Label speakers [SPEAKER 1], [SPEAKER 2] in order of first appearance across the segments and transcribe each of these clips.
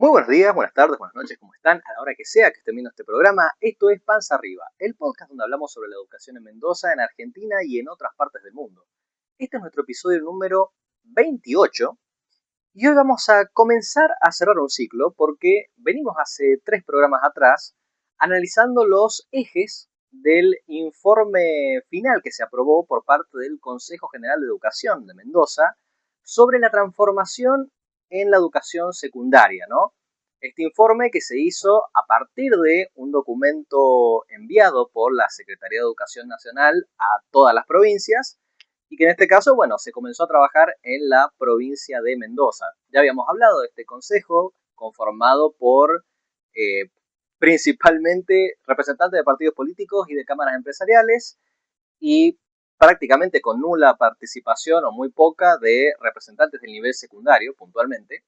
[SPEAKER 1] Muy buenos días, buenas tardes, buenas noches, ¿cómo están? A la hora que sea que estén viendo este programa, esto es Panza Arriba, el podcast donde hablamos sobre la educación en Mendoza, en Argentina y en otras partes del mundo. Este es nuestro episodio número 28 y hoy vamos a comenzar a cerrar un ciclo porque venimos hace 3 programas atrás analizando los ejes del informe final que se aprobó por parte del Consejo General de Educación de Mendoza sobre la transformación en la educación secundaria, ¿no? Este informe que se hizo a partir de un documento enviado por la Secretaría de Educación Nacional a todas las provincias y que en este caso, bueno, se comenzó a trabajar en la provincia de Mendoza. Ya habíamos hablado de este consejo conformado por eh, principalmente representantes de partidos políticos y de cámaras empresariales y prácticamente con nula participación o muy poca de representantes del nivel secundario, puntualmente.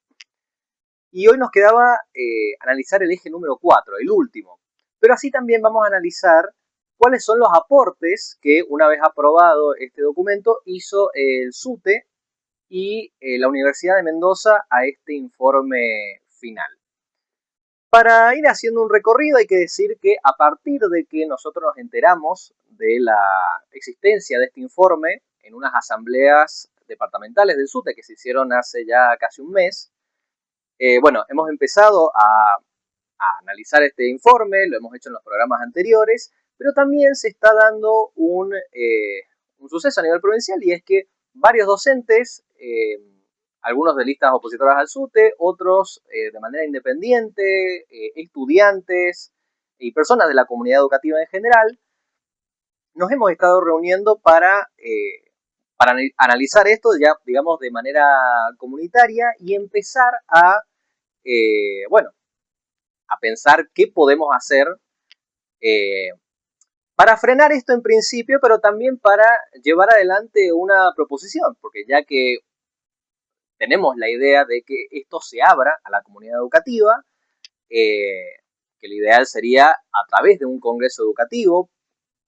[SPEAKER 1] Y hoy nos quedaba analizar el eje número 4, el último. Pero así también vamos a analizar cuáles son los aportes que, una vez aprobado este documento, hizo el SUTE y la Universidad de Mendoza a este informe final. Para ir haciendo un recorrido hay que decir que a partir de que nosotros nos enteramos de la existencia de este informe en unas asambleas departamentales del SUTE que se hicieron hace ya casi un mes, bueno, hemos empezado a analizar este informe, lo hemos hecho en los programas anteriores, pero también se está dando un suceso a nivel provincial y es que varios docentes, algunos de listas opositoras al SUTE, otros de manera independiente, estudiantes y personas de la comunidad educativa en general, nos hemos estado reuniendo para analizar esto ya, digamos, de manera comunitaria y empezar bueno, a pensar qué podemos hacer eh, para frenar esto en principio, pero también para llevar adelante una proposición, porque ya que tenemos la idea de que esto se abra a la comunidad educativa, que lo ideal sería a través de un congreso educativo,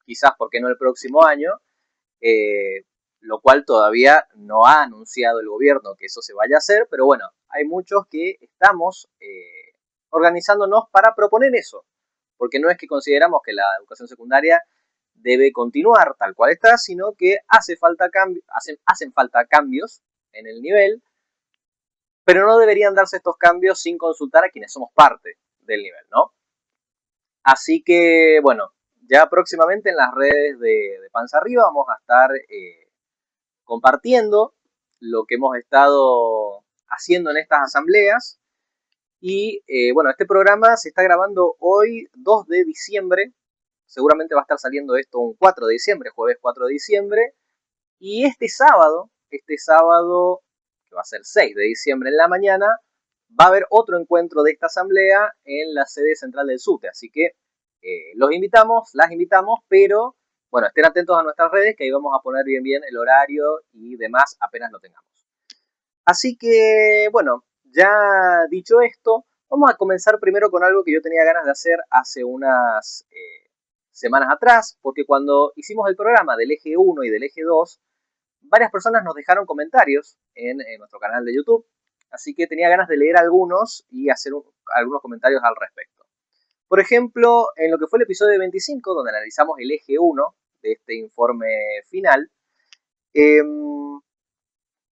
[SPEAKER 1] quizás, ¿por qué no el próximo año? Lo cual todavía no ha anunciado el gobierno que eso se vaya a hacer, pero bueno, hay muchos que estamos organizándonos para proponer eso, porque no es que consideramos que la educación secundaria debe continuar tal cual está, sino que hacen falta cambios en el nivel, pero no deberían darse estos cambios sin consultar a quienes somos parte del nivel, ¿no? Así que, bueno, ya próximamente en las redes de Panza Arriba vamos a estar compartiendo lo que hemos estado haciendo en estas asambleas. Y bueno, este programa se está grabando hoy 2 de diciembre. Seguramente va a estar saliendo esto un 4 de diciembre, jueves 4 de diciembre. Y este sábado, que va a ser 6 de diciembre en la mañana, va a haber otro encuentro de esta asamblea en la sede central del SUTE. Así que las invitamos, pero bueno, estén atentos a nuestras redes que ahí vamos a poner bien el horario y demás apenas lo tengamos. Así que bueno, ya dicho esto, vamos a comenzar primero con algo que yo tenía ganas de hacer hace unas semanas atrás, porque cuando hicimos el programa del eje 1 y del eje 2, varias personas nos dejaron comentarios en nuestro canal de YouTube, así que tenía ganas de leer algunos y hacer algunos comentarios al respecto. Por ejemplo, en lo que fue el episodio 25, donde analizamos el eje 1 de este informe final,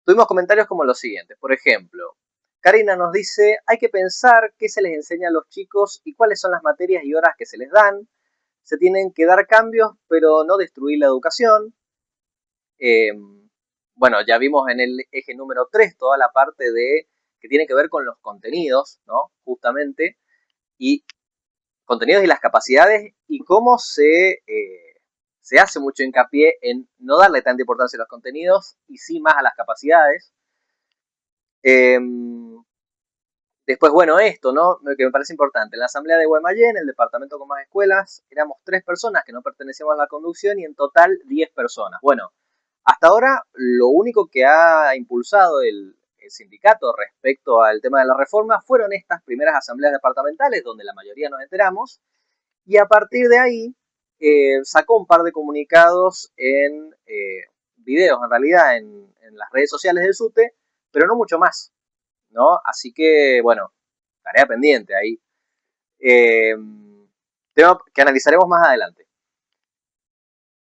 [SPEAKER 1] tuvimos comentarios como los siguientes. Por ejemplo, Karina nos dice, hay que pensar qué se les enseña a los chicos y cuáles son las materias y horas que se les dan. Se tienen que dar cambios, pero no destruir la educación. Eh, bueno, ya vimos en el eje número 3 toda la parte de que tiene que ver con los contenidos, ¿no? Justamente, y contenidos y las capacidades y cómo se hace mucho hincapié en no darle tanta importancia a los contenidos y sí más a las capacidades. Eh, Después, bueno, esto, ¿no? Que me parece importante. En la asamblea de Guaymallén, el departamento con más escuelas, éramos 3 personas que no pertenecíamos a la conducción y en total 10 personas. Bueno, hasta ahora lo único que ha impulsado el sindicato respecto al tema de la reforma fueron estas primeras asambleas departamentales donde la mayoría nos enteramos y a partir de ahí sacó un par de comunicados en videos, en realidad, en las redes sociales del SUTE, pero no mucho más, ¿no? Así que, bueno, tarea pendiente ahí. Tema que analizaremos más adelante.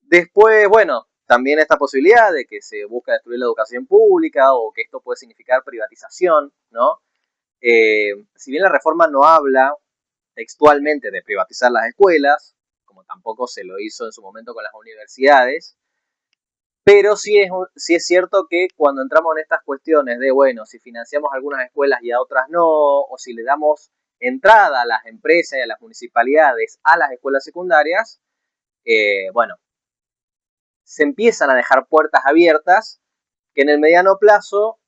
[SPEAKER 1] Después, bueno, también esta posibilidad de que se busca destruir la educación pública o que esto puede significar privatización, ¿no? Si bien la reforma no habla textualmente de privatizar las escuelas, como tampoco se lo hizo en su momento con las universidades, pero sí es cierto que cuando entramos en estas cuestiones de, bueno, si financiamos algunas escuelas y a otras no, o si le damos entrada a las empresas y a las municipalidades a las escuelas secundarias, bueno, se empiezan a dejar puertas abiertas que en el mediano plazo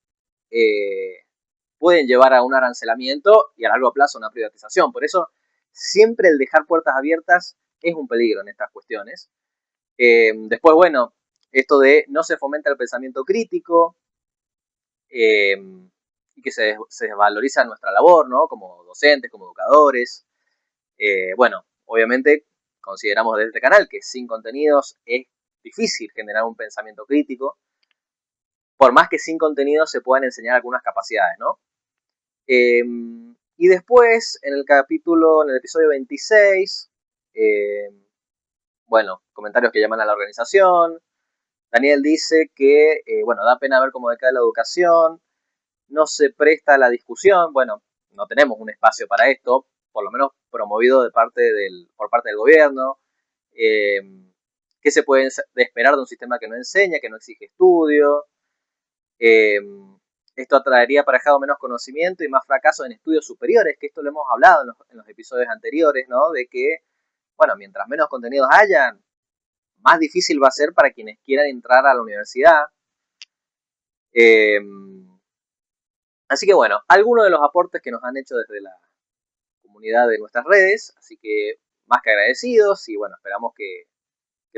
[SPEAKER 1] pueden llevar a un arancelamiento y a largo plazo a una privatización. Por eso siempre el dejar puertas abiertas es un peligro en estas cuestiones. Después, bueno, esto de no se fomenta el pensamiento crítico y que se desvaloriza nuestra labor, ¿no? Como docentes, como educadores. Bueno, obviamente consideramos desde este canal que sin contenidos es difícil generar un pensamiento crítico, por más que sin contenidos se puedan enseñar algunas capacidades, ¿no? Y después, en el episodio 26, bueno, comentarios que llaman a la organización. Daniel dice que, bueno, da pena ver cómo decae la educación, no se presta a la discusión, bueno, no tenemos un espacio para esto, por lo menos promovido por parte del gobierno. ¿Qué se puede esperar de un sistema que no enseña, que no exige estudio? Esto atraería aparejado menos conocimiento y más fracaso en estudios superiores, que esto lo hemos hablado en los episodios anteriores, ¿no? De que, bueno, mientras menos contenidos hayan, más difícil va a ser para quienes quieran entrar a la universidad. Así que bueno, algunos de los aportes que nos han hecho desde la comunidad de nuestras redes, así que más que agradecidos y bueno, esperamos que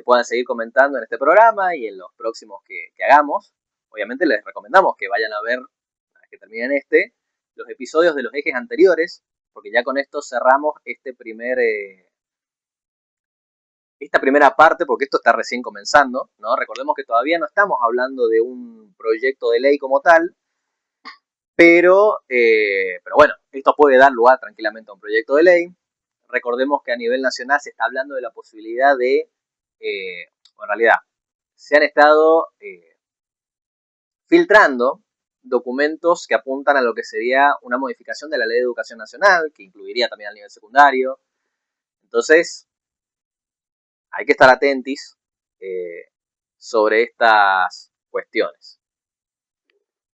[SPEAKER 1] puedan seguir comentando en este programa y en los próximos que hagamos. Obviamente les recomendamos que vayan a ver, una vez que terminen los episodios de los ejes anteriores, porque ya con esto cerramos esta primera parte, porque esto está recién comenzando, ¿no? Recordemos que todavía no estamos hablando de un proyecto de ley como tal, pero bueno, esto puede dar lugar tranquilamente a un proyecto de ley. Recordemos que a nivel nacional se está hablando de la posibilidad de, en realidad, se han estado filtrando documentos que apuntan a lo que sería una modificación de la Ley de Educación Nacional, que incluiría también al nivel secundario. Entonces, hay que estar atentos sobre estas cuestiones.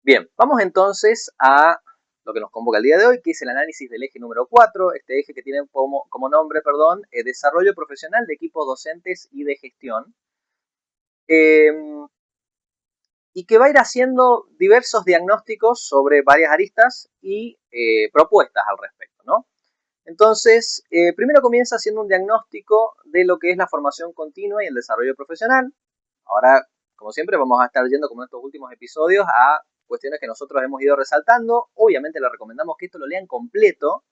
[SPEAKER 1] Bien, vamos entonces a lo que nos convoca el día de hoy, que es el análisis del eje número 4, este eje que tiene como nombre, desarrollo profesional de equipos docentes y de gestión, y que va a ir haciendo diversos diagnósticos sobre varias aristas y propuestas al respecto, ¿no? Entonces, primero comienza haciendo un diagnóstico de lo que es la formación continua y el desarrollo profesional. Ahora, como siempre, vamos a estar yendo, como en estos últimos episodios, a cuestiones que nosotros hemos ido resaltando. Obviamente les recomendamos que esto lo lean completo,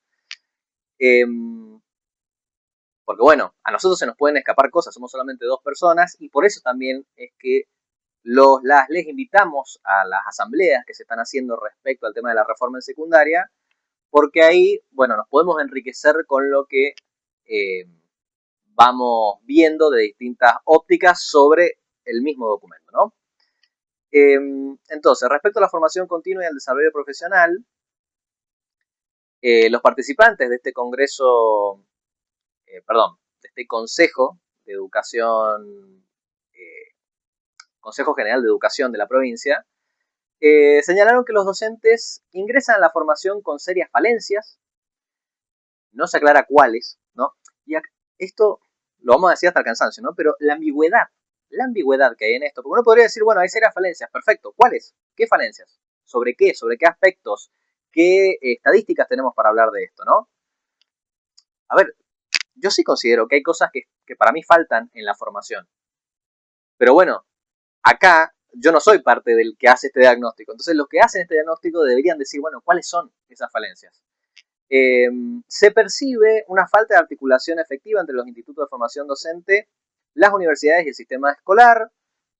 [SPEAKER 1] porque bueno, a nosotros se nos pueden escapar cosas, somos solamente dos personas, y por eso también es que les invitamos a las asambleas que se están haciendo respecto al tema de la reforma en secundaria, porque ahí, bueno, nos podemos enriquecer con lo que vamos viendo de distintas ópticas sobre el mismo documento, ¿no? Entonces, respecto a la formación continua y al desarrollo profesional, los participantes de este de este Consejo de Educación, Consejo General de Educación de la provincia, señalaron que los docentes ingresan a la formación con serias falencias, no se aclara cuáles, ¿no? Y esto lo vamos a decir hasta el cansancio, ¿no? Pero la ambigüedad que hay en esto, porque uno podría decir, bueno, hay serias falencias, perfecto, ¿cuáles? ¿Qué falencias? ¿Sobre qué? ¿Sobre qué aspectos? ¿Qué estadísticas tenemos para hablar de esto, no? A ver, yo sí considero que hay cosas que para mí faltan en la formación. Pero bueno, acá yo no soy parte del que hace este diagnóstico. Entonces los que hacen este diagnóstico deberían decir, bueno, ¿cuáles son esas falencias? Se percibe una falta de articulación efectiva entre los institutos de formación docente, las universidades y el sistema escolar.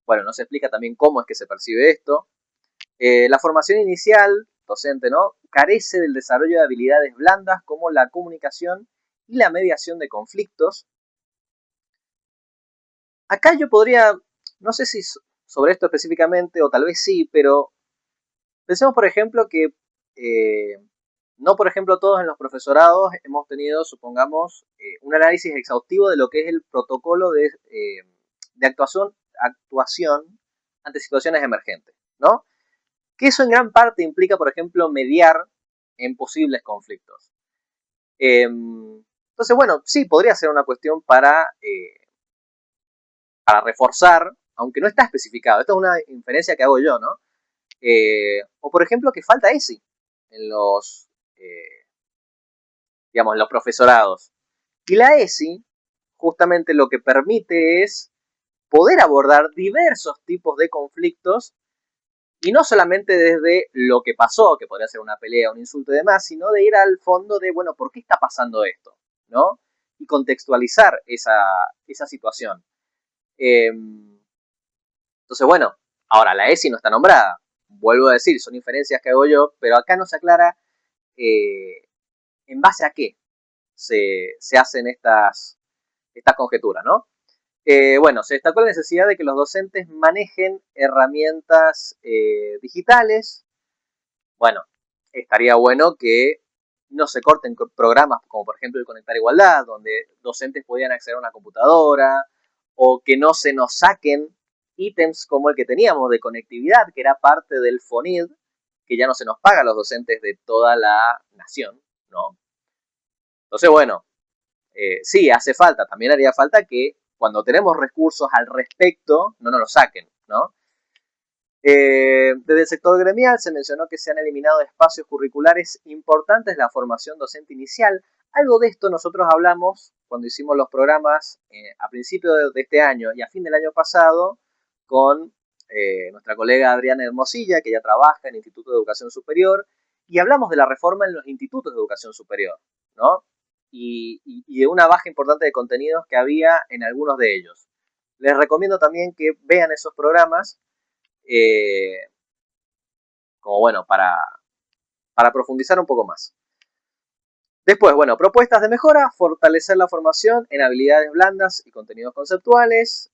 [SPEAKER 1] Bueno, no se explica también cómo es que se percibe esto. La formación inicial docente, ¿no? Carece del desarrollo de habilidades blandas como la comunicación y la mediación de conflictos. Acá yo podría, no sé si sobre esto específicamente, o tal vez sí, pero pensemos, por ejemplo, que no, por ejemplo, todos en los profesorados hemos tenido, supongamos, un análisis exhaustivo de lo que es el protocolo de actuación ante situaciones emergentes, ¿no? Que eso en gran parte implica, por ejemplo, mediar en posibles conflictos. Entonces, bueno, sí, podría ser una cuestión para reforzar, aunque no está especificado. Esto es una inferencia que hago yo, ¿no? O, por ejemplo, que falta ESI en digamos, en los profesorados. Y la ESI justamente lo que permite es poder abordar diversos tipos de conflictos y no solamente desde lo que pasó, que podría ser una pelea, un insulto y demás, sino de ir al fondo de, bueno, ¿por qué está pasando esto? ¿No? Y contextualizar esa situación. Entonces, bueno, ahora la ESI no está nombrada. Vuelvo a decir, son inferencias que hago yo, pero acá no se aclara en base a qué se hacen estas conjeturas, ¿no? Bueno, se destacó la necesidad de que los docentes manejen herramientas digitales. Bueno, estaría bueno que no se corten programas como por ejemplo el Conectar Igualdad, donde docentes podían acceder a una computadora, o que no se nos saquen ítems como el que teníamos de conectividad, que era parte del FONID, que ya no se nos paga a los docentes de toda la nación, ¿no? Entonces, bueno, sí, hace falta, también haría falta que cuando tenemos recursos al respecto, no nos los saquen, ¿no? Desde el sector gremial se mencionó que se han eliminado espacios curriculares importantes de la formación docente inicial. Algo de esto nosotros hablamos cuando hicimos los programas a principio de este año y a fin del año pasado con nuestra colega Adriana Hermosilla, que ya trabaja en el Instituto de Educación Superior, y hablamos de la reforma en los institutos de educación superior, ¿no? Y de una baja importante de contenidos que había en algunos de ellos. Les recomiendo también que vean esos programas eh, como bueno, para profundizar un poco más. Después, bueno, propuestas de mejora, fortalecer la formación en habilidades blandas y contenidos conceptuales.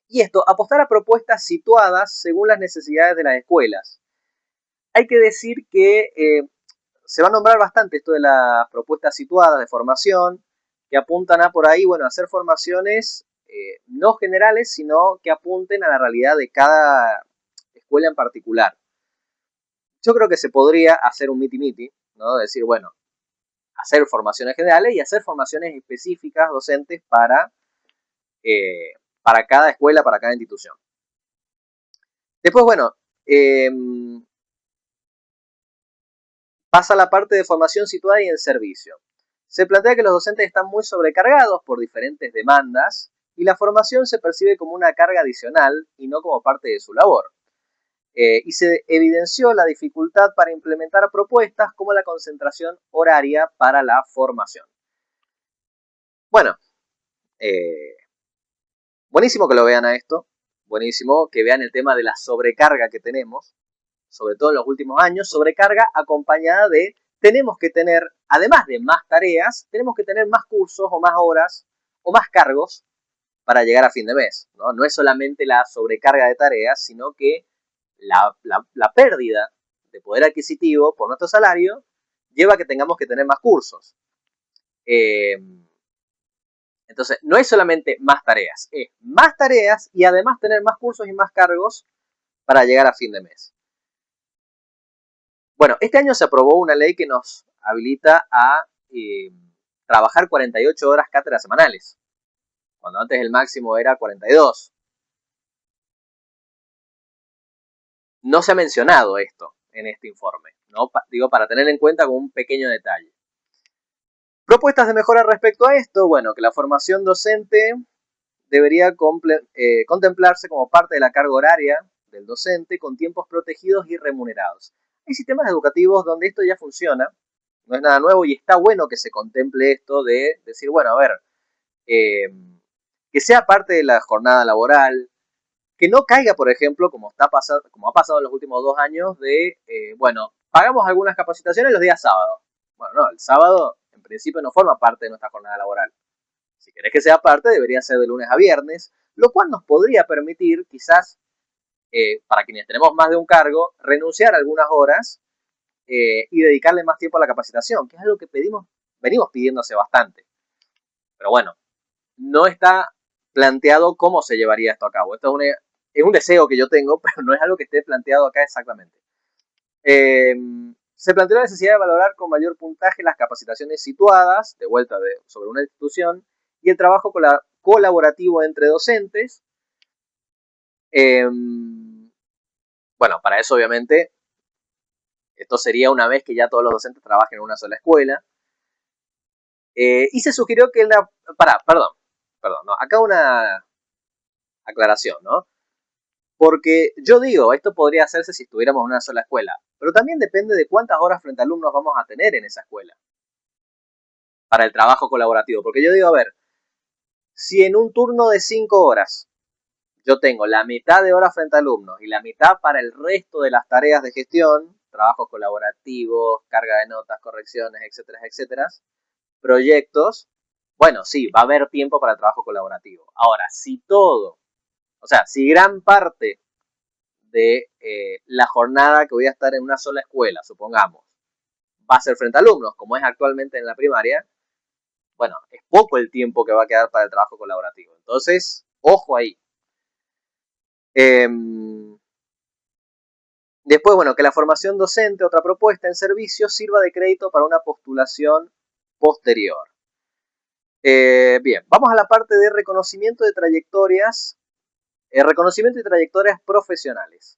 [SPEAKER 1] Y esto, apostar a propuestas situadas según las necesidades de las escuelas. Hay que decir que se va a nombrar bastante esto de las propuestas situadas de formación, que apuntan a por ahí, bueno, hacer formaciones no generales, sino que apunten a la realidad de cada escuela en particular. Yo creo que se podría hacer un miti-miti, ¿no? Decir, bueno, hacer formaciones generales y hacer formaciones específicas docentes para cada escuela, para cada institución. Después, bueno, pasa la parte de formación situada y en servicio. Se plantea que los docentes están muy sobrecargados por diferentes demandas y la formación se percibe como una carga adicional y no como parte de su labor. Y se evidenció la dificultad para implementar propuestas como la concentración horaria para la formación. Bueno, buenísimo que lo vean a esto, buenísimo que vean el tema de la sobrecarga que tenemos, sobre todo en los últimos años, sobrecarga acompañada de tenemos que tener, además de más tareas, tenemos que tener más cursos o más horas o más cargos para llegar a fin de mes. No es solamente la sobrecarga de tareas, sino que la pérdida de poder adquisitivo por nuestro salario lleva a que tengamos que tener más cursos. Entonces, no es solamente más tareas y además tener más cursos y más cargos para llegar a fin de mes. Bueno, este año se aprobó una ley que nos habilita a trabajar 48 horas cátedras semanales, cuando antes el máximo era 42. No se ha mencionado esto en este informe, ¿no? Digo, para tener en cuenta como un pequeño detalle. Propuestas de mejora respecto a esto, bueno, que la formación docente debería contemplarse como parte de la carga horaria del docente con tiempos protegidos y remunerados. Hay sistemas educativos donde esto ya funciona, no es nada nuevo y está bueno que se contemple esto de decir, bueno, a ver, que sea parte de la jornada laboral, Que no caiga, por ejemplo, como ha pasado en los últimos 2 años, de, bueno, pagamos algunas capacitaciones los días sábados. Bueno, no, el sábado en principio no forma parte de nuestra jornada laboral. Si querés que sea parte, debería ser de lunes a viernes, lo cual nos podría permitir, quizás, para quienes tenemos más de un cargo, renunciar a algunas horas y dedicarle más tiempo a la capacitación, que es algo que venimos pidiendo hace bastante. Pero bueno, no está planteado cómo se llevaría esto a cabo. Es un deseo que yo tengo, pero no es algo que esté planteado acá exactamente. Se planteó la necesidad de valorar con mayor puntaje las capacitaciones situadas, de vuelta sobre una institución, y el trabajo colaborativo entre docentes. Bueno, para eso obviamente, esto sería una vez que ya todos los docentes trabajen en una sola escuela. Y se sugirió que perdón, no, acá una aclaración, ¿no? Porque yo digo, esto podría hacerse si estuviéramos en una sola escuela, pero también depende de cuántas horas frente a alumnos vamos a tener en esa escuela para el trabajo colaborativo. Porque yo digo, a ver, si en un turno de 5 horas yo tengo la mitad de horas frente a alumnos y la mitad para el resto de las tareas de gestión, trabajos colaborativos, carga de notas, correcciones, etcétera, etcétera, proyectos, bueno, sí, va a haber tiempo para el trabajo colaborativo. Ahora, si gran parte de la jornada que voy a estar en una sola escuela, supongamos, va a ser frente a alumnos, como es actualmente en la primaria, bueno, es poco el tiempo que va a quedar para el trabajo colaborativo. Entonces, ojo ahí. Eh, Después, bueno, que la formación docente, otra propuesta en servicio, sirva de crédito para una postulación posterior. Bien, vamos a la parte de reconocimiento de trayectorias, reconocimiento y trayectorias profesionales.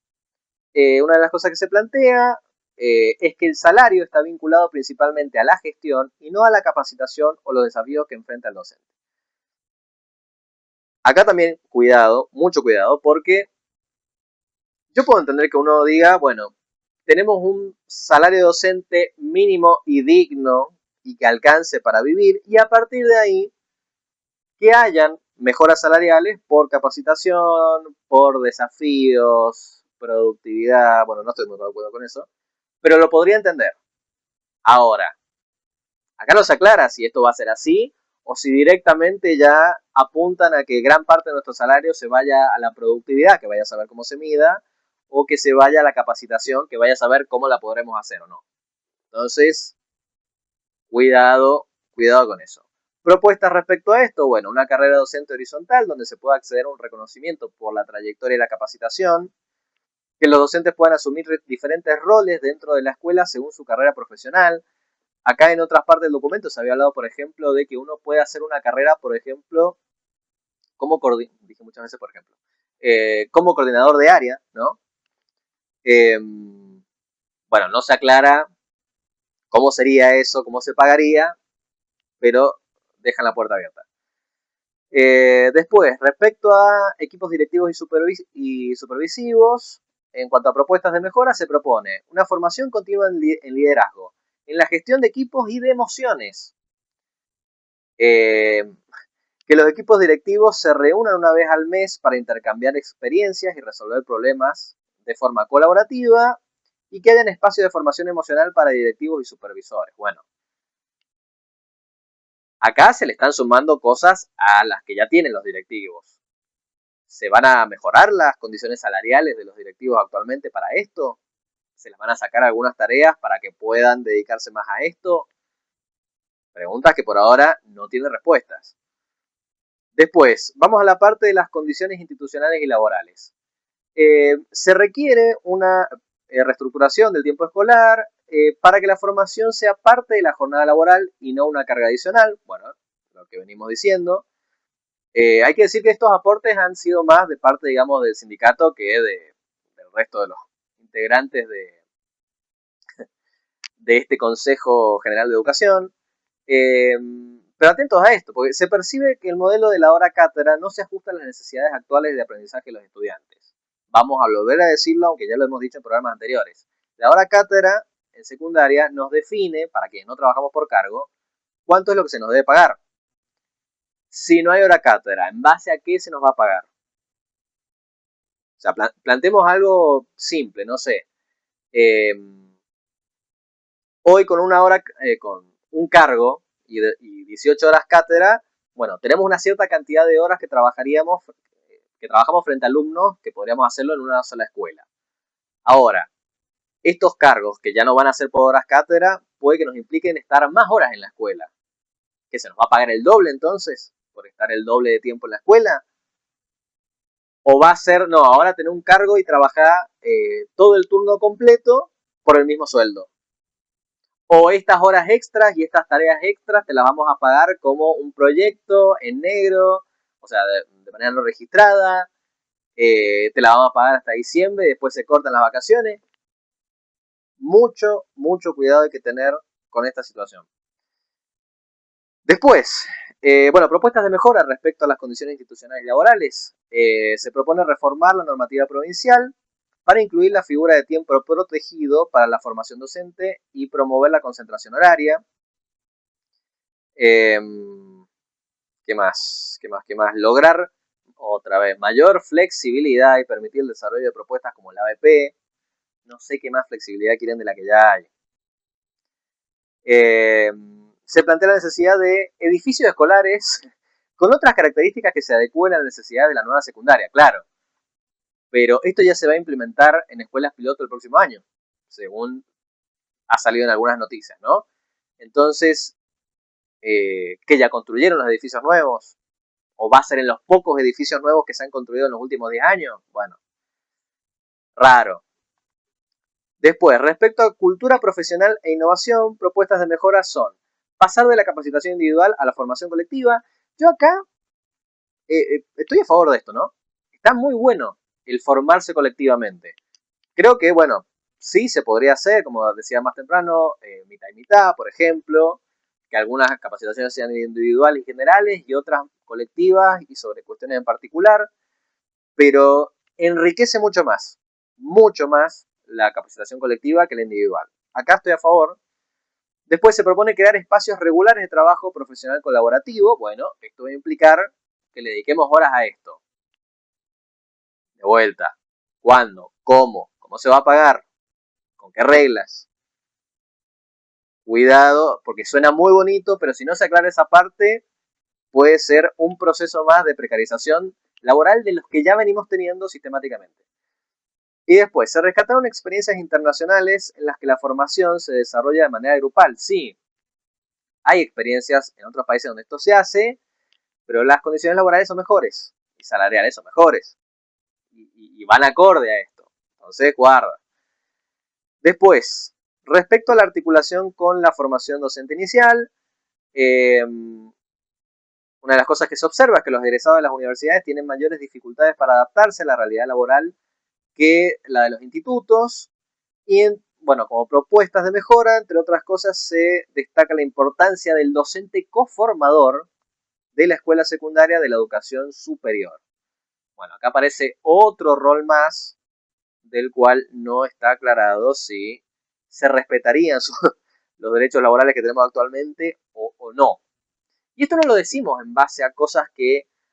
[SPEAKER 1] Una de las cosas que se plantea es que el salario está vinculado principalmente a la gestión y no a la capacitación o los desafíos que enfrenta el docente. Acá también cuidado, mucho cuidado, porque yo puedo entender que uno diga, bueno, tenemos un salario docente mínimo y digno y que alcance para vivir, y a partir de ahí que hayan mejoras salariales por capacitación, por desafíos, productividad. Bueno, no estoy muy de acuerdo con eso, pero lo podría entender. Ahora, acá no se aclara si esto va a ser así o si directamente ya apuntan a que gran parte de nuestro salario se vaya a la productividad, que vaya a saber cómo se mida, o que se vaya a la capacitación, que vaya a saber cómo la podremos hacer o no. Entonces, cuidado con eso. Propuestas respecto a esto, bueno, una carrera docente horizontal donde se pueda acceder a un reconocimiento por la trayectoria y la capacitación, que los docentes puedan asumir diferentes roles dentro de la escuela según su carrera profesional. Acá en otras partes del documento se había hablado, por ejemplo, de que uno puede hacer una carrera, por ejemplo, dije muchas veces, por ejemplo, como coordinador de área, ¿no? Bueno, no se aclara cómo sería eso, cómo se pagaría, pero dejan la puerta abierta. Después, respecto a equipos directivos y supervisivos, en cuanto a propuestas de mejora, se propone una formación continua en liderazgo, en la gestión de equipos y de emociones. Que los equipos directivos se reúnan una vez al mes para intercambiar experiencias y resolver problemas de forma colaborativa y que hayan espacios de formación emocional para directivos y supervisores. Bueno, acá se le están sumando cosas a las que ya tienen los directivos. ¿Se van a mejorar las condiciones salariales de los directivos actualmente para esto? ¿Se les van a sacar algunas tareas para que puedan dedicarse más a esto? Preguntas que por ahora no tienen respuestas. Después, vamos a la parte de las condiciones institucionales y laborales. Se requiere una reestructuración del tiempo escolar para que la formación sea parte de la jornada laboral y no una carga adicional. Bueno, lo que venimos diciendo. Hay que decir que estos aportes han sido más de parte, digamos, del sindicato que del resto de los integrantes de este Consejo General de Educación. Pero atentos a esto, porque se percibe que el modelo de la hora cátedra no se ajusta a las necesidades actuales de aprendizaje de los estudiantes. Vamos a volver a decirlo, aunque ya lo hemos dicho en programas anteriores. La hora cátedra en secundaria nos define, para quienes no trabajamos por cargo, cuánto es lo que se nos debe pagar. Si no hay hora cátedra, ¿en base a qué se nos va a pagar? O sea, planteemos algo simple, no sé. Eh, Hoy con una hora, con un cargo y 18 horas cátedra, bueno, tenemos una cierta cantidad de horas que trabajamos frente a alumnos que podríamos hacerlo en una sola escuela. Ahora, estos cargos que ya no van a ser por horas cátedra, puede que nos impliquen estar más horas en la escuela. ¿Que se nos va a pagar el doble entonces? ¿Por estar el doble de tiempo en la escuela? ¿O va a ser, no, ahora tener un cargo y trabajar todo el turno completo por el mismo sueldo? O estas horas extras y estas tareas extras te las vamos a pagar como un proyecto en negro, o sea, de manera no registrada, te la vamos a pagar hasta diciembre y después se cortan las vacaciones. Mucho, mucho cuidado hay que tener con esta situación. Después, bueno, propuestas de mejora respecto a las condiciones institucionales y laborales. Se propone reformar la normativa provincial para incluir la figura de tiempo protegido para la formación docente y promover la concentración horaria. Eh, ¿Qué más? ¿Qué más? ¿Qué más? Lograr, otra vez, mayor flexibilidad y permitir el desarrollo de propuestas como la ABP. No sé qué más flexibilidad quieren de la que ya hay. Se plantea la necesidad de edificios escolares con otras características que se adecúen a las necesidades de la nueva secundaria, claro. Pero esto ya se va a implementar en escuelas piloto el próximo año, según ha salido en algunas noticias, ¿no? Entonces, ¿que ya construyeron los edificios nuevos? ¿O va a ser en los pocos edificios nuevos que se han construido en los últimos 10 años? Bueno, raro. Después, respecto a cultura profesional e innovación, propuestas de mejora son pasar de la capacitación individual a la formación colectiva. Yo acá estoy a favor de esto, ¿no? Está muy bueno el formarse colectivamente. Creo que, bueno, sí se podría hacer, como decía más temprano, mitad y mitad, por ejemplo, que algunas capacitaciones sean individuales y generales y otras colectivas y sobre cuestiones en particular, pero enriquece mucho más la capacitación colectiva que la individual. Acá estoy a favor. Después se propone crear espacios regulares de trabajo profesional colaborativo. Bueno, esto va a implicar que le dediquemos horas a esto. De vuelta, ¿cuándo? ¿Cómo? ¿Cómo se va a pagar? ¿Con qué reglas? Cuidado, porque suena muy bonito, pero si no se aclara esa parte, puede ser un proceso más de precarización laboral de los que ya venimos teniendo sistemáticamente. Y después, se rescataron experiencias internacionales en las que la formación se desarrolla de manera grupal. Sí, hay experiencias en otros países donde esto se hace, pero las condiciones laborales son mejores y salariales son mejores. Y van acorde a esto. Entonces, guarda. Después, respecto a la articulación con la formación docente inicial, una de las cosas que se observa es que los egresados de las universidades tienen mayores dificultades para adaptarse a la realidad laboral que la de los institutos. Y bueno, como propuestas de mejora, entre otras cosas, se destaca la importancia del docente coformador de la escuela secundaria de la educación superior. Bueno, acá aparece otro rol más del cual no está aclarado si se respetarían los derechos laborales que tenemos actualmente o no. Y esto no lo decimos en base a cosas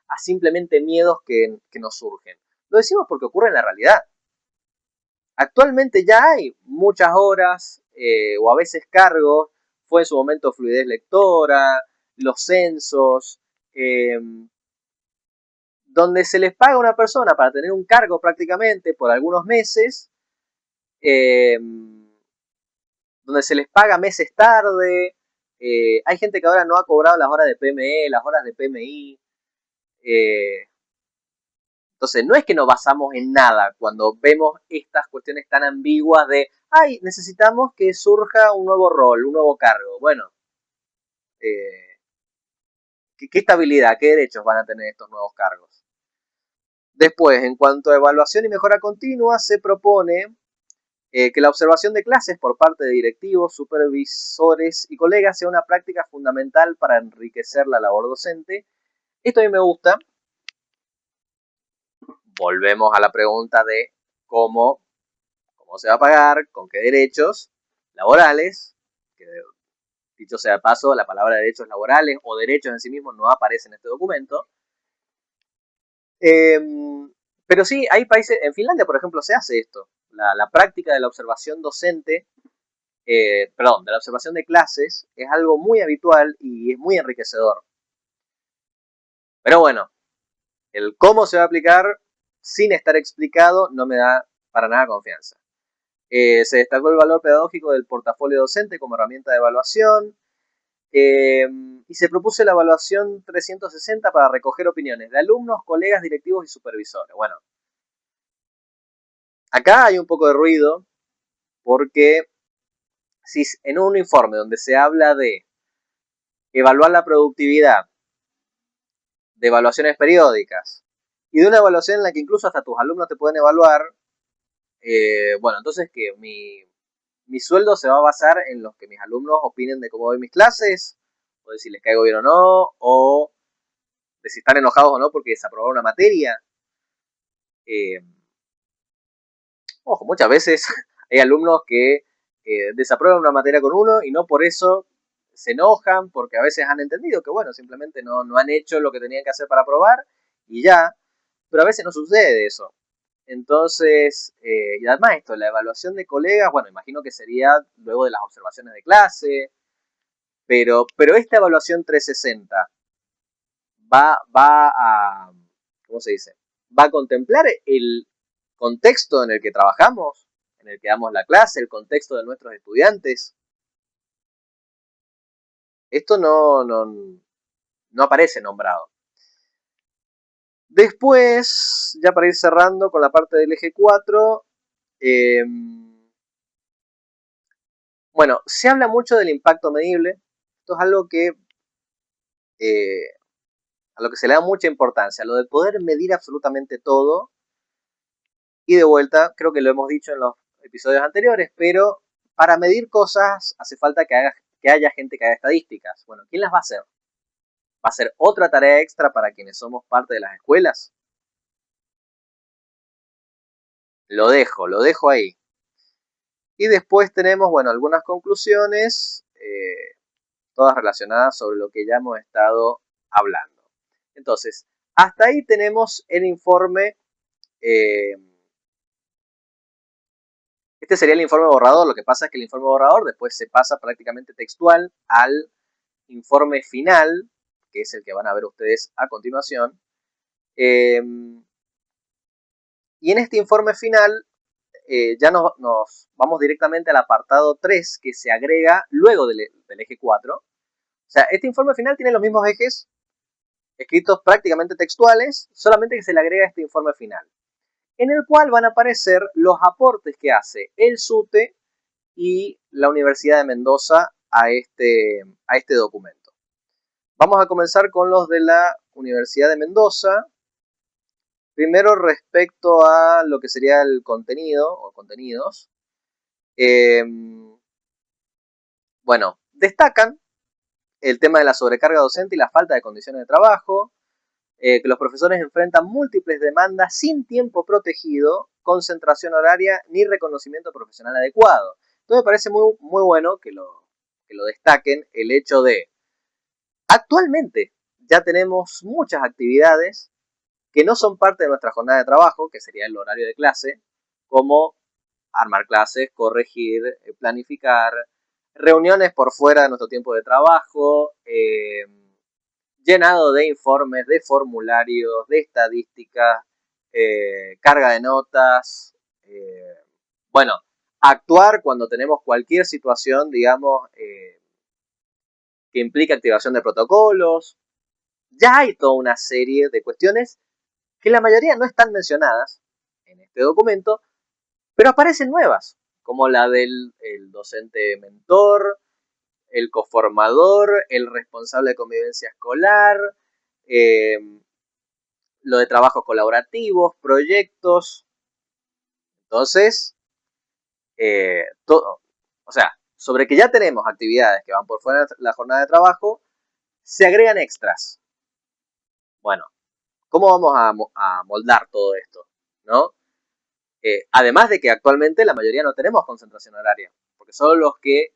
[SPEAKER 1] a simplemente miedos que nos surgen. Lo decimos porque ocurre en la realidad. Actualmente ya hay muchas horas o a veces cargos, fue en su momento fluidez lectora, los censos, donde se les paga a una persona para tener un cargo prácticamente por algunos meses, eh, donde se les paga meses tarde. Hay gente que ahora no ha cobrado las horas de PME, las horas de PMI. Eh, entonces, no es que nos basamos en nada cuando vemos estas cuestiones tan ambiguas de, ay, necesitamos que surja un nuevo rol, un nuevo cargo. Bueno, eh, ¿qué estabilidad, qué derechos van a tener estos nuevos cargos? Después, en cuanto a evaluación y mejora continua, se propone que la observación de clases por parte de directivos, supervisores y colegas sea una práctica fundamental para enriquecer la labor docente. Esto a mí me gusta. Volvemos a la pregunta de cómo se va a pagar, con qué derechos laborales, que dicho sea de paso, la palabra derechos laborales o derechos en sí mismos no aparece en este documento. Pero sí, hay países, en Finlandia, por ejemplo, se hace esto. La práctica de la observación docente, perdón, de la observación de clases es algo muy habitual y es muy enriquecedor. Pero bueno, el cómo se va a aplicar sin estar explicado no me da para nada confianza. Se destacó el valor pedagógico del portafolio docente como herramienta de evaluación y se propuso la evaluación 360 para recoger opiniones de alumnos, colegas, directivos y supervisores. Bueno, acá hay un poco de ruido porque si en un informe donde se habla de evaluar la productividad, de evaluaciones periódicas y de una evaluación en la que incluso hasta tus alumnos te pueden evaluar, bueno, entonces que mi sueldo se va a basar en los que mis alumnos opinen de cómo voy mis clases, o de si les caigo bien o no, o de si están enojados o no porque desaprobaron una materia. Eh, Ojo, muchas veces hay alumnos que desaprueban una materia con uno y no por eso se enojan, porque a veces han entendido que, bueno, simplemente no han hecho lo que tenían que hacer para aprobar y ya, pero a veces no sucede eso. Entonces, y además esto, la evaluación de colegas, bueno, imagino que sería luego de las observaciones de clase, pero esta evaluación 360 va a, ¿cómo se dice? Va a contemplar el contexto en el que trabajamos, en el que damos la clase, el contexto de nuestros estudiantes. Esto no aparece nombrado. Después, ya para ir cerrando con la parte del eje 4, bueno, se habla mucho del impacto medible. Esto es algo que a lo que se le da mucha importancia, lo de poder medir absolutamente todo. Y de vuelta, creo que lo hemos dicho en los episodios anteriores, pero para medir cosas hace falta que haya gente que haga estadísticas. Bueno, ¿quién las va a hacer? ¿Va a ser otra tarea extra para quienes somos parte de las escuelas? Lo dejo ahí. Y después tenemos, bueno, algunas conclusiones, todas relacionadas sobre lo que ya hemos estado hablando. Entonces, hasta ahí tenemos el informe. Este sería el informe borrador. Lo que pasa es que el informe borrador después se pasa prácticamente textual al informe final, que es el que van a ver ustedes a continuación. Y en este informe final ya nos vamos directamente al apartado 3 que se agrega luego del eje 4. O sea, este informe final tiene los mismos ejes escritos prácticamente textuales, solamente que se le agrega este informe final, en el cual van a aparecer los aportes que hace el SUTE y la Universidad de Mendoza a este documento. Vamos a comenzar con los de la Universidad de Mendoza. Primero, respecto a lo que sería el contenido o contenidos. Eh, bueno, destacan el tema de la sobrecarga docente y la falta de condiciones de trabajo, que los profesores enfrentan múltiples demandas sin tiempo protegido, concentración horaria ni reconocimiento profesional adecuado. Entonces me parece muy bueno que lo destaquen el hecho de, actualmente ya tenemos muchas actividades que no son parte de nuestra jornada de trabajo, que sería el horario de clase, como armar clases, corregir, planificar, reuniones por fuera de nuestro tiempo de trabajo, llenado de informes, de formularios, de estadísticas, carga de notas, bueno, actuar cuando tenemos cualquier situación, digamos, que implica activación de protocolos. Ya hay toda una serie de cuestiones que la mayoría no están mencionadas en este documento, pero aparecen nuevas, como la del el docente mentor, el coformador, el responsable de convivencia escolar, eh, lo de trabajos colaborativos, proyectos. Entonces, todo, o sea, sobre que ya tenemos actividades que van por fuera de la jornada de trabajo, se agregan extras. Bueno, ¿cómo vamos a moldar todo esto? ¿No? Además de que actualmente la mayoría no tenemos concentración horaria, porque solo los que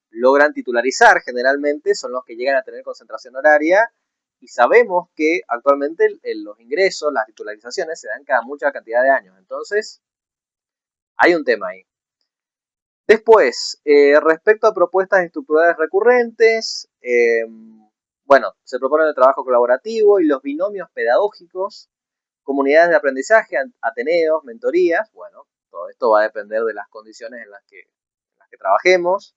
[SPEAKER 1] logran titularizar generalmente son los que llegan a tener concentración horaria y sabemos que actualmente los ingresos, las titularizaciones se dan cada mucha cantidad de años. Entonces, hay un tema ahí. Después, respecto a propuestas estructurales recurrentes, bueno, se propone el trabajo colaborativo y los binomios pedagógicos, comunidades de aprendizaje, ateneos, mentorías. Bueno, todo esto va a depender de las condiciones en las que trabajemos.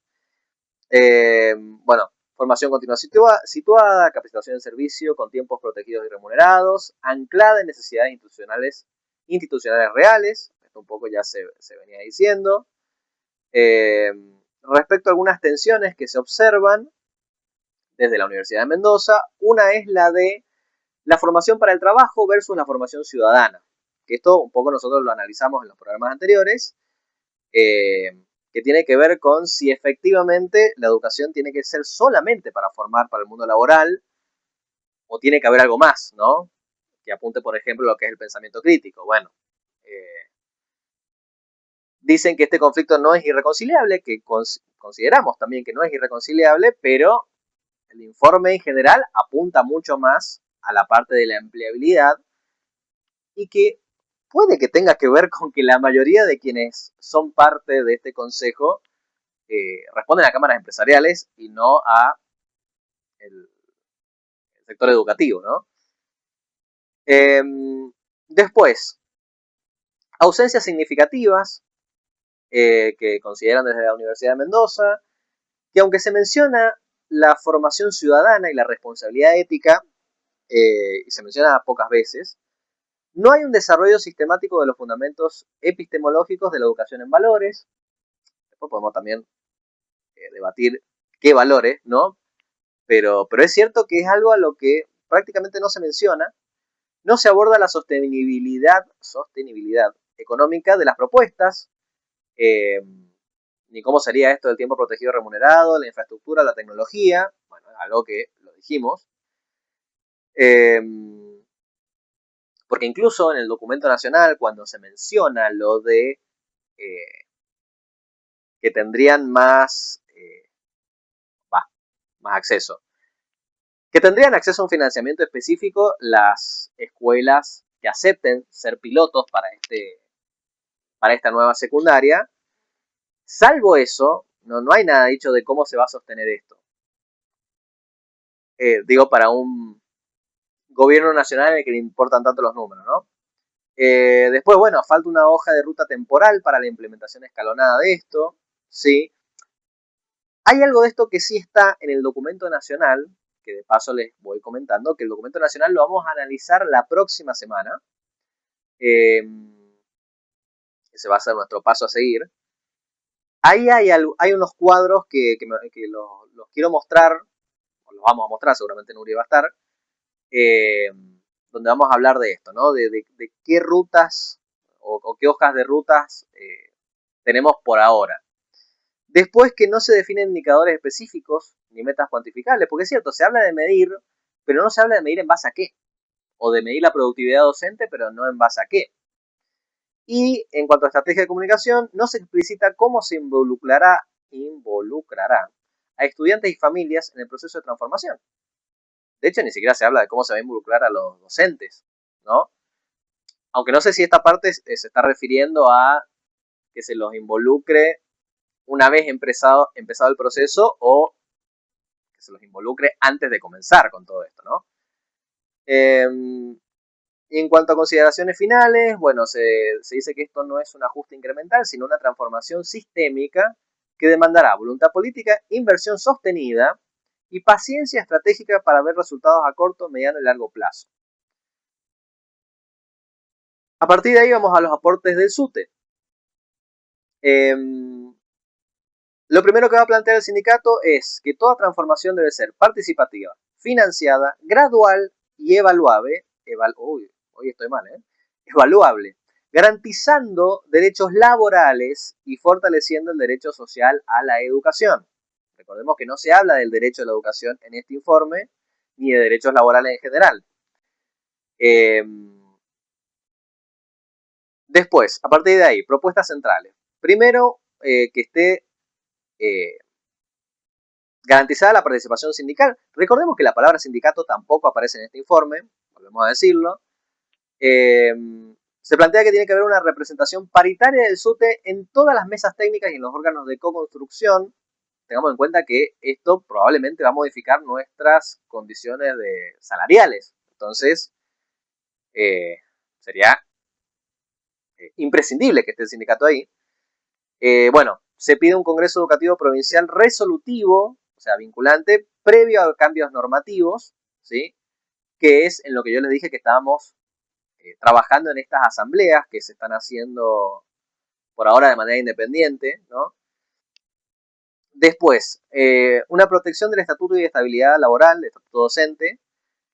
[SPEAKER 1] Bueno, formación continua situada, capacitación en servicio con tiempos protegidos y remunerados, anclada en necesidades institucionales reales. Esto un poco ya se venía diciendo. Respecto a algunas tensiones que se observan desde la Universidad de Mendoza, una es la de la formación para el trabajo versus la formación ciudadana, que esto un poco nosotros lo analizamos en los programas anteriores, que tiene que ver con si efectivamente la educación tiene que ser solamente para formar para el mundo laboral o tiene que haber algo más, ¿no? Que apunte, por ejemplo, lo que es el pensamiento crítico. Bueno, dicen que este conflicto no es irreconciliable, que consideramos también que no es irreconciliable, pero el informe en general apunta mucho más a la parte de la empleabilidad y que puede que tenga que ver con que la mayoría de quienes son parte de este consejo responden a cámaras empresariales y no a el sector educativo, ¿no? Después, ausencias significativas que consideran desde la Universidad de Mendoza, que aunque se menciona la formación ciudadana y la responsabilidad ética, y se menciona pocas veces, no hay un desarrollo sistemático de los fundamentos epistemológicos de la educación en valores. Después podemos también debatir qué valores, ¿no? Pero es cierto que es algo a lo que prácticamente no se menciona. No se aborda la sostenibilidad económica de las propuestas, ni cómo sería esto del tiempo protegido remunerado, la infraestructura, la tecnología, bueno, algo que lo dijimos. Porque incluso en el documento nacional, cuando se menciona lo de que tendrían más acceso, que tendrían acceso a un financiamiento específico las escuelas que acepten ser pilotos para esta nueva secundaria. Salvo eso, no hay nada dicho de cómo se va a sostener esto. Digo, para un gobierno nacional en el que le importan tanto los números, ¿no? Después, bueno, falta una hoja de ruta temporal para la implementación escalonada de esto, ¿sí? Hay algo de esto que sí está en el documento nacional, que de paso les voy comentando, que el documento nacional lo vamos a analizar la próxima semana. Ese va a ser nuestro paso a seguir. Ahí hay unos cuadros que los quiero mostrar, o los vamos a mostrar, seguramente Nuria va a estar, donde vamos a hablar de esto, ¿no? De qué rutas o qué hojas de rutas tenemos por ahora. Después que no se definen indicadores específicos ni metas cuantificables, porque es cierto, se habla de medir, pero no se habla de medir en base a qué, o de medir la productividad docente, pero no en base a qué. Y en cuanto a estrategia de comunicación, no se explicita cómo se involucrará a estudiantes y familias en el proceso de transformación. De hecho, ni siquiera se habla de cómo se va a involucrar a los docentes, ¿no? Aunque no sé si esta parte se está refiriendo a que se los involucre una vez empezado el proceso o que se los involucre antes de comenzar con todo esto, ¿no? En cuanto a consideraciones finales, bueno, se dice que esto no es un ajuste incremental, sino una transformación sistémica que demandará voluntad política, inversión sostenida y paciencia estratégica para ver resultados a corto, mediano y largo plazo. A partir de ahí vamos a los aportes del SUTE. Lo primero que va a plantear el sindicato es que toda transformación debe ser participativa, financiada, gradual y evaluable, hoy estoy mal, evaluable, garantizando derechos laborales y fortaleciendo el derecho social a la educación. Recordemos que no se habla del derecho a la educación en este informe, ni de derechos laborales en general. Después, a partir de ahí, propuestas centrales. Primero, que esté Garantizada la participación sindical. Recordemos que la palabra sindicato tampoco aparece en este informe, volvemos a decirlo. Se plantea que tiene que haber una representación paritaria del SUTE en todas las mesas técnicas y en los órganos de co-construcción. Tengamos en cuenta que esto probablemente va a modificar nuestras condiciones salariales. Entonces, sería imprescindible que esté el sindicato ahí. Bueno, se pide un Congreso Educativo Provincial resolutivo, o sea, vinculante, previo a cambios normativos, ¿sí? Que es en lo que yo les dije que estábamos trabajando en estas asambleas que se están haciendo por ahora de manera independiente, ¿no? Después, una protección del estatuto y de estabilidad laboral, del estatuto docente.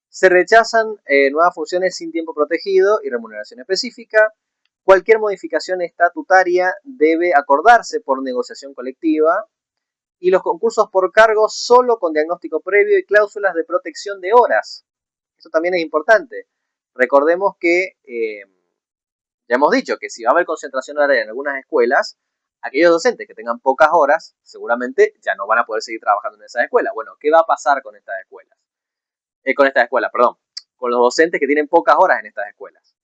[SPEAKER 1] Se rechazan nuevas funciones sin tiempo protegido y remuneración específica. Cualquier modificación estatutaria debe acordarse por negociación colectiva. Y los concursos por cargo solo con diagnóstico previo y cláusulas de protección de horas. Eso también es importante. Recordemos que ya hemos dicho que si va a haber concentración horaria en algunas escuelas, aquellos docentes que tengan pocas horas seguramente ya no van a poder seguir trabajando en esas escuelas. Bueno, ¿qué va a pasar con estas escuelas? Con los docentes que tienen pocas horas en estas escuelas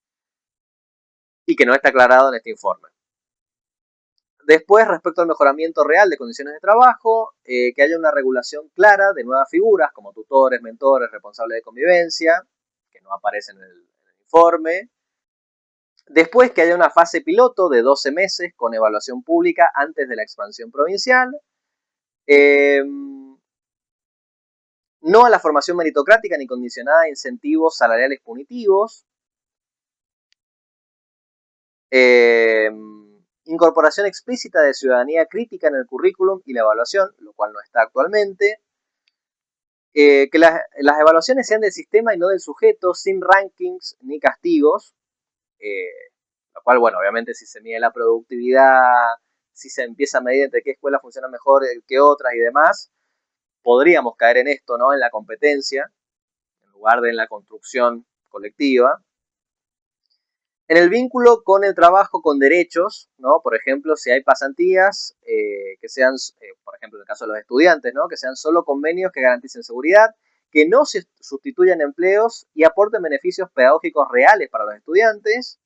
[SPEAKER 1] y que no está aclarado en este informe. Después, respecto al mejoramiento real de condiciones de trabajo, que haya una regulación clara de nuevas figuras como tutores, mentores, responsables de convivencia, que no aparecen en el informe. Después, que haya una fase piloto de 12 meses con evaluación pública antes de la expansión provincial. No a la formación meritocrática ni condicionada a incentivos salariales punitivos. Incorporación explícita de ciudadanía crítica en el currículum y la evaluación, lo cual no está actualmente. Que las evaluaciones sean del sistema y no del sujeto, sin rankings ni castigos. Lo cual, bueno, obviamente si se mide la productividad, si se empieza a medir entre qué escuela funciona mejor que otras y demás, podríamos caer en esto, ¿no? En la competencia, en lugar de en la construcción colectiva. En el vínculo con el trabajo con derechos, ¿no? Por ejemplo, si hay pasantías que sean, por ejemplo, en el caso de los estudiantes, ¿no? Que sean solo convenios que garanticen seguridad, que no se sustituyan empleos y aporten beneficios pedagógicos reales para los estudiantes.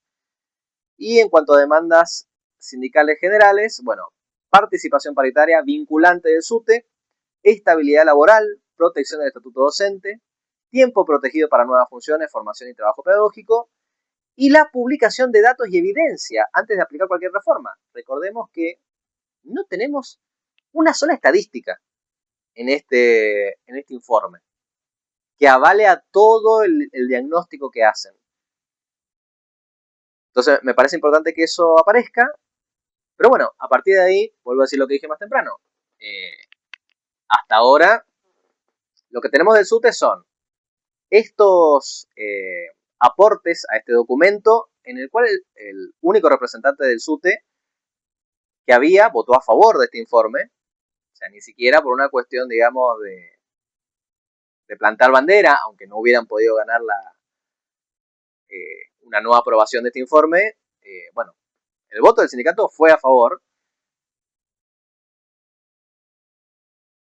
[SPEAKER 1] Y en cuanto a demandas sindicales generales, bueno, participación paritaria vinculante del SUTE, estabilidad laboral, protección del estatuto docente, tiempo protegido para nuevas funciones, formación y trabajo pedagógico, y la publicación de datos y evidencia antes de aplicar cualquier reforma. Recordemos que no tenemos una sola estadística en este informe que avale a todo el diagnóstico que hacen. Entonces, me parece importante que eso aparezca, pero bueno, a partir de ahí, vuelvo a decir lo que dije más temprano. Hasta ahora, lo que tenemos del SUTE son estos aportes a este documento en el cual el único representante del SUTE que había votó a favor de este informe, o sea, ni siquiera por una cuestión, digamos, de plantar bandera, aunque no hubieran podido ganar una nueva aprobación de este informe, bueno, el voto del sindicato fue a favor,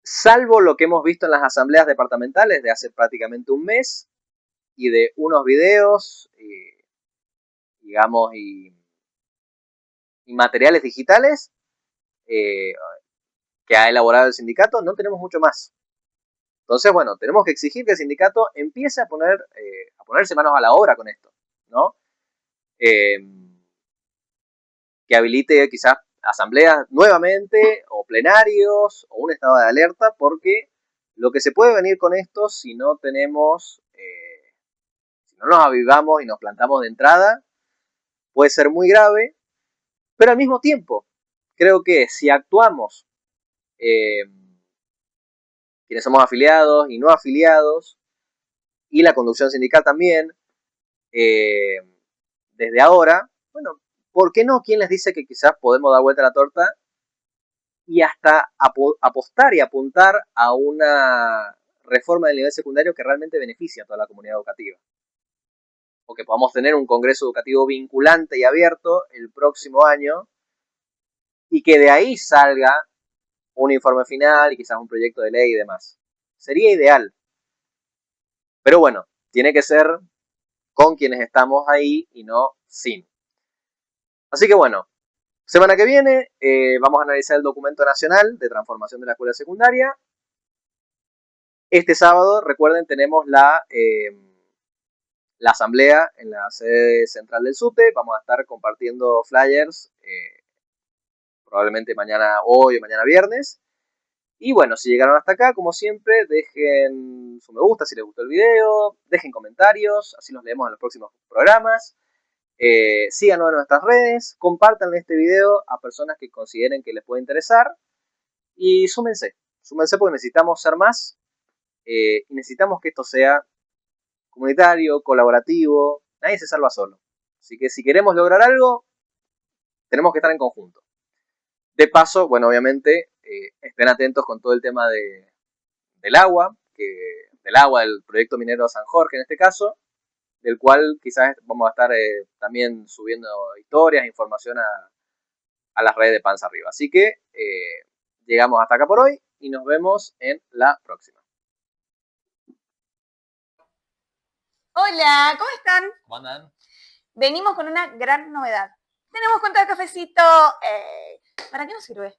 [SPEAKER 1] salvo lo que hemos visto en las asambleas departamentales de hace prácticamente un mes y de unos videos, digamos, y materiales digitales que ha elaborado el sindicato, no tenemos mucho más. Entonces, bueno, tenemos que exigir que el sindicato empiece a ponerse manos a la obra con esto, ¿no? Que habilite quizás asambleas nuevamente, o plenarios, o un estado de alerta, porque lo que se puede venir con esto si no tenemos, si no nos avivamos y nos plantamos de entrada, puede ser muy grave, pero al mismo tiempo, creo que si actuamos quienes somos afiliados y no afiliados, y la conducción sindical también, desde ahora, bueno, ¿por qué no? ¿Quién les dice que quizás podemos dar vuelta a la torta y hasta apostar y apuntar a una reforma del nivel secundario que realmente beneficie a toda la comunidad educativa? O que podamos tener un congreso educativo vinculante y abierto el próximo año y que de ahí salga un informe final y quizás un proyecto de ley y demás. Sería ideal. Pero bueno, tiene que ser con quienes estamos ahí y no sin. Así que bueno, semana que viene vamos a analizar el documento nacional de transformación de la escuela secundaria. Este sábado, recuerden, tenemos la asamblea en la sede central del SUTE. Vamos a estar compartiendo flyers probablemente mañana, hoy o mañana viernes. Y bueno, si llegaron hasta acá, como siempre, dejen su me gusta si les gustó el video, dejen comentarios, así los leemos en los próximos programas. Síganos en nuestras redes, compartan este video a personas que consideren que les puede interesar y súmense porque necesitamos ser más y necesitamos que esto sea comunitario, colaborativo, nadie se salva solo. Así que si queremos lograr algo, tenemos que estar en conjunto. De paso, bueno, obviamente, estén atentos con todo el tema del agua, del proyecto minero San Jorge en este caso, del cual quizás vamos a estar también subiendo historias, información a las redes de Panza Arriba. Así que llegamos hasta acá por hoy y nos vemos en la próxima.
[SPEAKER 2] Hola, ¿cómo están?
[SPEAKER 1] ¿Cómo andan?
[SPEAKER 2] Venimos con una gran novedad. Tenemos cuenta de Cafecito. ¿Para qué nos sirve?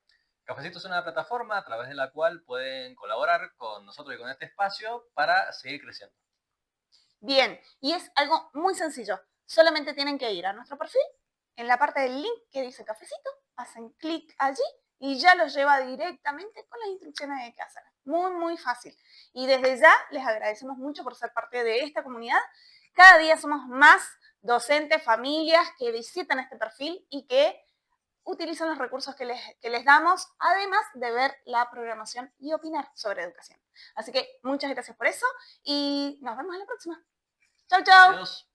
[SPEAKER 3] Cafecito es una plataforma a través de la cual pueden colaborar con nosotros y con este espacio para seguir creciendo.
[SPEAKER 2] Bien, y es algo muy sencillo. Solamente tienen que ir a nuestro perfil, en la parte del link que dice Cafecito, hacen clic allí y ya los lleva directamente con las instrucciones de qué hacer. Muy, muy fácil. Y desde ya les agradecemos mucho por ser parte de esta comunidad. Cada día somos más docentes, familias que visitan este perfil y que utilizan los recursos que les damos, además de ver la programación y opinar sobre educación. Así que muchas gracias por eso y nos vemos en la próxima. Chau, chau.
[SPEAKER 3] Adiós.